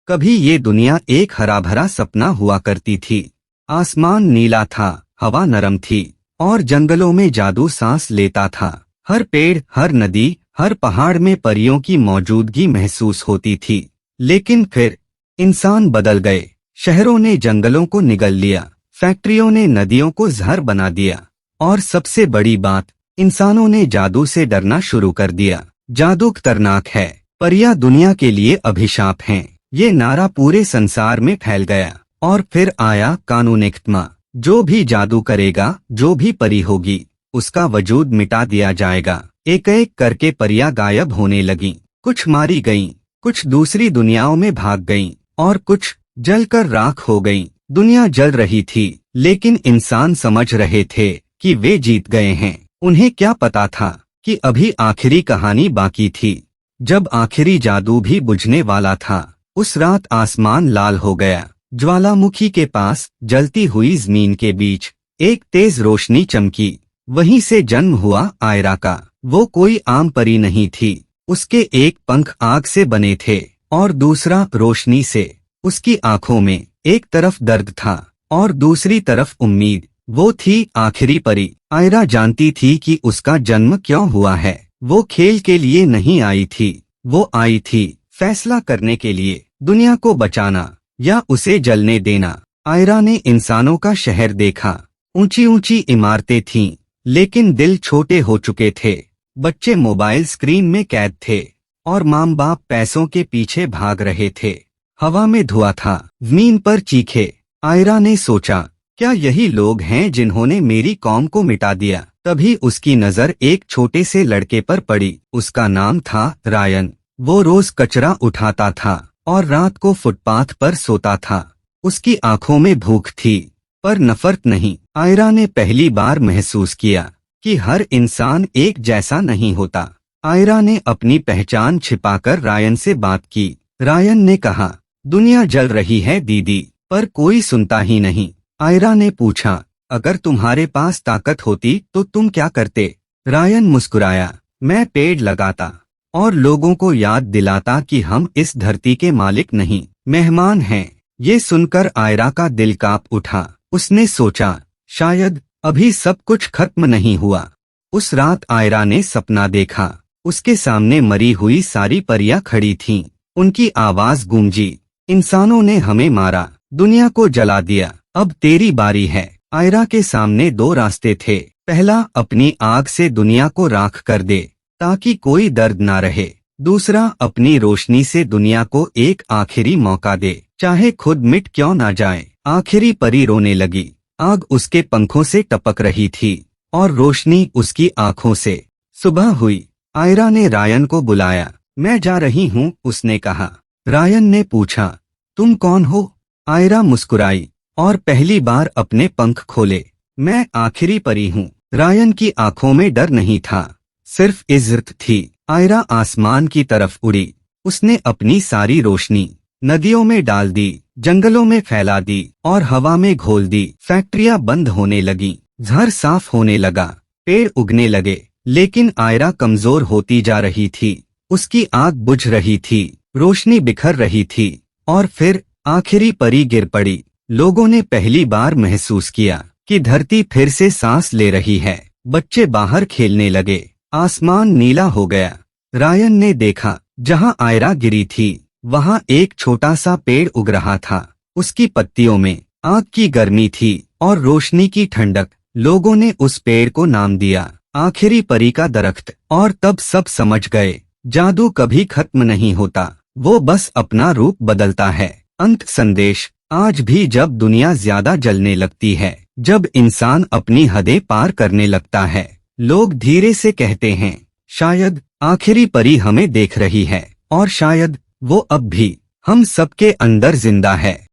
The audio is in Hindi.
कभी ये दुनिया एक हरा भरा सपना हुआ करती थी। आसमान नीला था, हवा नरम थी और जंगलों में जादू सांस लेता था। हर पेड़, हर नदी, हर पहाड़ में परियों की मौजूदगी महसूस होती थी। लेकिन फिर इंसान बदल गए। शहरों ने जंगलों को निगल लिया, फैक्ट्रियों ने नदियों को जहर बना दिया और सबसे बड़ी बात, इंसानों ने जादू से डरना शुरू कर दिया। जादू खतरनाक है, परियां दुनिया के लिए अभिशाप हैं। ये नारा पूरे संसार में फैल गया और फिर आया कानून ख़त्मा। जो भी जादू करेगा, जो भी परी होगी, उसका वजूद मिटा दिया जाएगा। एक एक करके परियां गायब होने लगीं। कुछ मारी गईं, कुछ दूसरी दुनियाओं में भाग गईं और कुछ जलकर राख हो गईं। दुनिया जल रही थी, लेकिन इंसान समझ रहे थे कि वे जीत गए हैं। उन्हें क्या पता था कि अभी आखिरी कहानी बाकी थी। जब आखिरी जादू भी बुझने वाला था, उस रात आसमान लाल हो गया। ज्वालामुखी के पास जलती हुई जमीन के बीच एक तेज रोशनी चमकी। वहीं से जन्म हुआ आयरा का। वो कोई आम परी नहीं थी। उसके एक पंख आग से बने थे और दूसरा रोशनी से। उसकी आंखों में एक तरफ दर्द था और दूसरी तरफ उम्मीद। वो थी आखिरी परी। आयरा जानती थी कि उसका जन्म क्यों हुआ है। वो खेल के लिए नहीं आई थी, वो आई थी फैसला करने के लिए, दुनिया को बचाना या उसे जलने देना। आयरा ने इंसानों का शहर देखा। ऊंची ऊंची इमारतें थीं, लेकिन दिल छोटे हो चुके थे। बच्चे मोबाइल स्क्रीन में कैद थे और माँ बाप पैसों के पीछे भाग रहे थे। हवा में धुआं था, जमीन पर चीखे। आयरा ने सोचा, क्या यही लोग हैं जिन्होंने मेरी कौम को मिटा दिया? तभी उसकी नजर एक छोटे से लड़के पर पड़ी। उसका नाम था रायन। वो रोज कचरा उठाता था और रात को फुटपाथ पर सोता था। उसकी आंखों में भूख थी, पर नफरत नहीं। आयरा ने पहली बार महसूस किया कि हर इंसान एक जैसा नहीं होता। आयरा ने अपनी पहचान छिपाकर रायन से बात की। रायन ने कहा, दुनिया जल रही है दीदी, पर कोई सुनता ही नहीं। आयरा ने पूछा, अगर तुम्हारे पास ताकत होती तो तुम क्या करते? रायन मुस्कुराया, मैं पेड़ लगाता और लोगों को याद दिलाता कि हम इस धरती के मालिक नहीं, मेहमान हैं। ये सुनकर आयरा का दिल कांप उठा। उसने सोचा, शायद अभी सब कुछ खत्म नहीं हुआ। उस रात आयरा ने सपना देखा। उसके सामने मरी हुई सारी परियां खड़ी थीं। उनकी आवाज गूंजी, इंसानों ने हमें मारा, दुनिया को जला दिया, अब तेरी बारी है। आयरा के सामने दो रास्ते थे। पहला, अपनी आग से दुनिया को राख कर दे ताकि कोई दर्द ना रहे। दूसरा, अपनी रोशनी से दुनिया को एक आखिरी मौका दे, चाहे खुद मिट क्यों ना जाए। आखिरी परी रोने लगी। आग उसके पंखों से टपक रही थी और रोशनी उसकी आंखों से। सुबह हुई। आयरा ने रायन को बुलाया। मैं जा रही हूँ, उसने कहा। रायन ने पूछा, तुम कौन हो? आयरा मुस्कुराई और पहली बार अपने पंख खोले। मैं आखिरी परी हूँ। रायन की आंखों में डर नहीं था, सिर्फ इज्जत थी। आयरा आसमान की तरफ उड़ी। उसने अपनी सारी रोशनी नदियों में डाल दी, जंगलों में फैला दी और हवा में घोल दी। फैक्ट्रियां बंद होने लगीं, घर साफ होने लगा, पेड़ उगने लगे। लेकिन आयरा कमजोर होती जा रही थी। उसकी आग बुझ रही थी, रोशनी बिखर रही थी और फिर आखिरी परी गिर पड़ी। लोगों ने पहली बार महसूस किया कि धरती फिर से सांस ले रही है। बच्चे बाहर खेलने लगे। आसमान नीला हो गया। रायन ने देखा, जहां आयरा गिरी थी वहां एक छोटा सा पेड़ उग रहा था। उसकी पत्तियों में आग की गर्मी थी और रोशनी की ठंडक। लोगों ने उस पेड़ को नाम दिया, आखिरी परी का दरख्त। और तब सब समझ गए, जादू कभी खत्म नहीं होता, वो बस अपना रूप बदलता है। अंत संदेश, आज भी जब दुनिया ज्यादा जलने लगती है, जब इंसान अपनी हदें पार करने लगता है, लोग धीरे से कहते हैं, शायद आखिरी परी हमें देख रही है और शायद वो अब भी हम सबके अंदर जिंदा है।